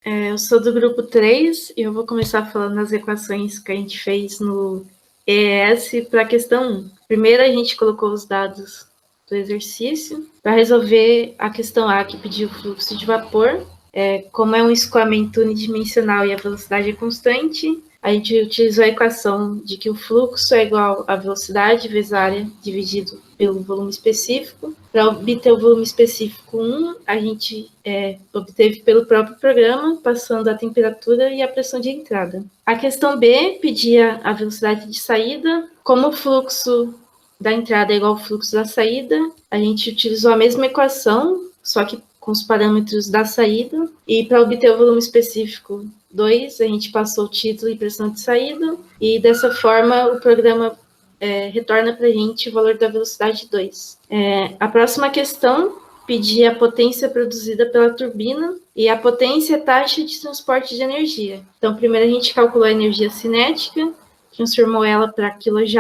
Eu sou do grupo 3 e eu vou começar falando das equações que a gente fez no EES para a questão 1. Primeiro, a gente colocou os dados do exercício para resolver a questão A, que pediu o fluxo de vapor. Como é um escoamento unidimensional e a velocidade é constante, a gente utilizou a equação de que o fluxo é igual à velocidade vezes a área dividido pelo volume específico. Para obter o volume específico 1, a gente obteve pelo próprio programa, passando a temperatura e a pressão de entrada. A questão B pedia a velocidade de saída. Como o fluxo da entrada é igual ao fluxo da saída, a gente utilizou a mesma equação, só que com os parâmetros da saída. E para obter o volume específico 2, a gente passou o título e pressão de saída. E dessa forma, o programa retorna para a gente o valor da velocidade 2. A próxima questão pedia a potência produzida pela turbina e a potência é a taxa de transporte de energia. Então, primeiro a gente calculou a energia cinética, transformou ela para kJ,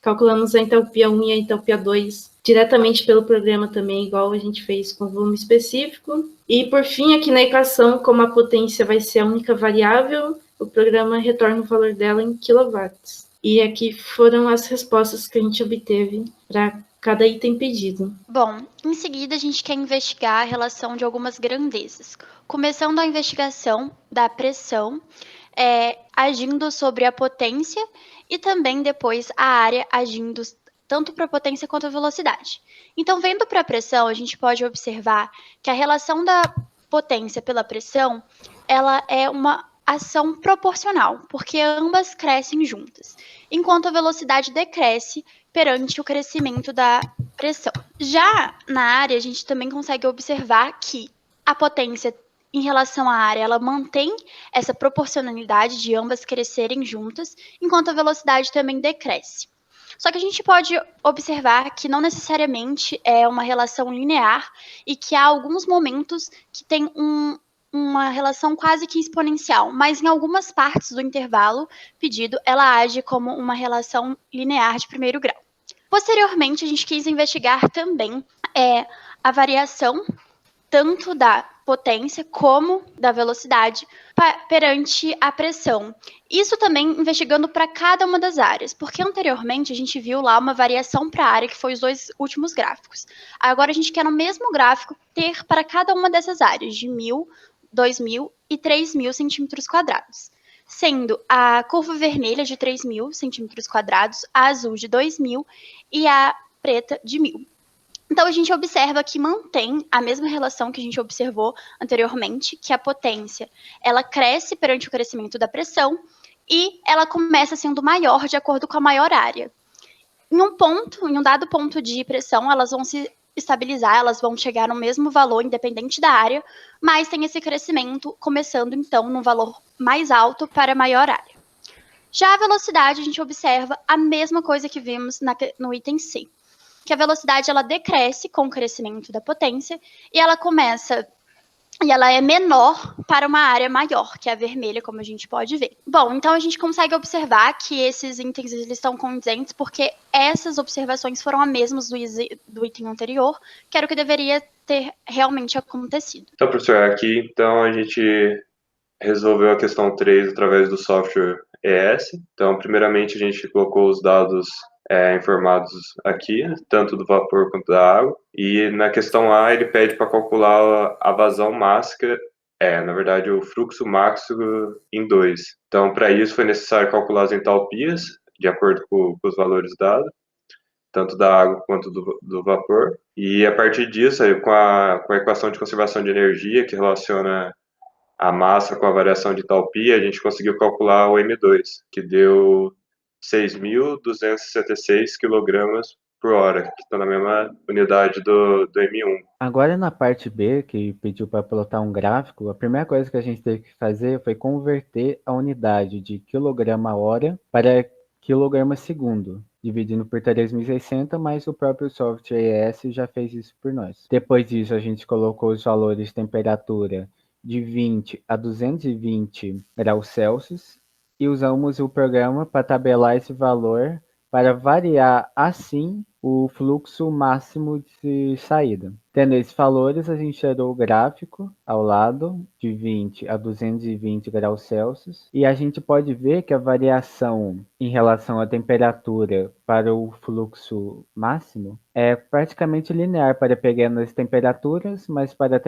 calculamos a entalpia 1 e a entalpia 2 diretamente pelo programa também, igual a gente fez com o volume específico. E, por fim, aqui na equação, como a potência vai ser a única variável, o programa retorna o valor dela em quilowatts. E aqui foram as respostas que a gente obteve para cada item pedido. Bom, em seguida a gente quer investigar a relação de algumas grandezas, começando a investigação da pressão, agindo sobre a potência e também depois a área agindo tanto para a potência quanto a velocidade. Então, vendo para a pressão, a gente pode observar que a relação da potência pela pressão, ela é uma ação proporcional, porque ambas crescem juntas, enquanto a velocidade decresce perante o crescimento da pressão. Já na área, a gente também consegue observar que a potência em relação à área, ela mantém essa proporcionalidade de ambas crescerem juntas, enquanto a velocidade também decresce. Só que a gente pode observar que não necessariamente é uma relação linear e que há alguns momentos que tem uma relação quase que exponencial, mas em algumas partes do intervalo pedido, ela age como uma relação linear de primeiro grau. Posteriormente, a gente quis investigar também a variação tanto da potência como da velocidade perante a pressão. Isso também investigando para cada uma das áreas, porque anteriormente a gente viu lá uma variação para a área, que foi os dois últimos gráficos. Agora a gente quer no mesmo gráfico ter para cada uma dessas áreas, de 1.000, 2.000 e 3.000 centímetros quadrados. Sendo a curva vermelha de 3.000 centímetros quadrados, a azul de 2.000 e a preta de 1.000. Então, a gente observa que mantém a mesma relação que a gente observou anteriormente, que a potência, ela cresce perante o crescimento da pressão e ela começa sendo maior de acordo com a maior área. Em um dado ponto de pressão, elas vão se estabilizar, elas vão chegar no mesmo valor, independente da área, mas tem esse crescimento começando, então, num valor mais alto para a maior área. Já a velocidade, a gente observa a mesma coisa que vimos no item C, que a velocidade ela decresce com o crescimento da potência e ela é menor para uma área maior, que é a vermelha, como a gente pode ver. Bom, então a gente consegue observar que esses itens eles estão condizentes porque essas observações foram as mesmas do item anterior, que era o que deveria ter realmente acontecido. Então, professor, aqui então a gente resolveu a questão 3 através do software ES. Então, primeiramente, a gente colocou os dados informados aqui, tanto do vapor quanto da água. E na questão A, ele pede para calcular a vazão máxima, na verdade, o fluxo máximo em 2. Então, para isso, foi necessário calcular as entalpias, de acordo com os valores dados, tanto da água quanto do vapor. E a partir disso, aí, com a equação de conservação de energia, que relaciona a massa com a variação de entalpia, a gente conseguiu calcular o M2, que deu 6.266 kg por hora, que está na mesma unidade do M1. Agora na parte B, que pediu para plotar um gráfico, a primeira coisa que a gente teve que fazer foi converter a unidade de quilograma-hora para quilograma-segundo, dividindo por 3.600, mas o próprio software ES já fez isso por nós. Depois disso, a gente colocou os valores de temperatura de 20 a 220 graus Celsius e usamos o programa para tabelar esse valor para variar assim o fluxo máximo de saída. Tendo esses valores, a gente gerou o gráfico ao lado, de 20 a 220 graus Celsius, e a gente pode ver que a variação em relação à temperatura para o fluxo máximo é praticamente linear para pegando as temperaturas, mas para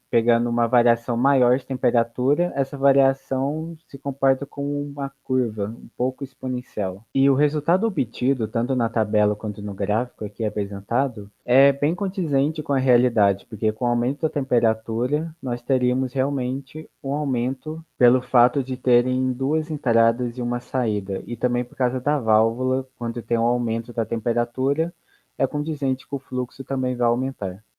pegando uma variação maior de temperatura, essa variação se comporta como uma curva um pouco exponencial. E o resultado obtido, tanto na tabela quanto no gráfico aqui apresentado, é bem condizente com a realidade, porque com o aumento da temperatura, nós teríamos realmente um aumento pelo fato de terem duas entradas e uma saída, e também por causa da válvula, quando tem um aumento da temperatura, é condizente que o fluxo também vai aumentar.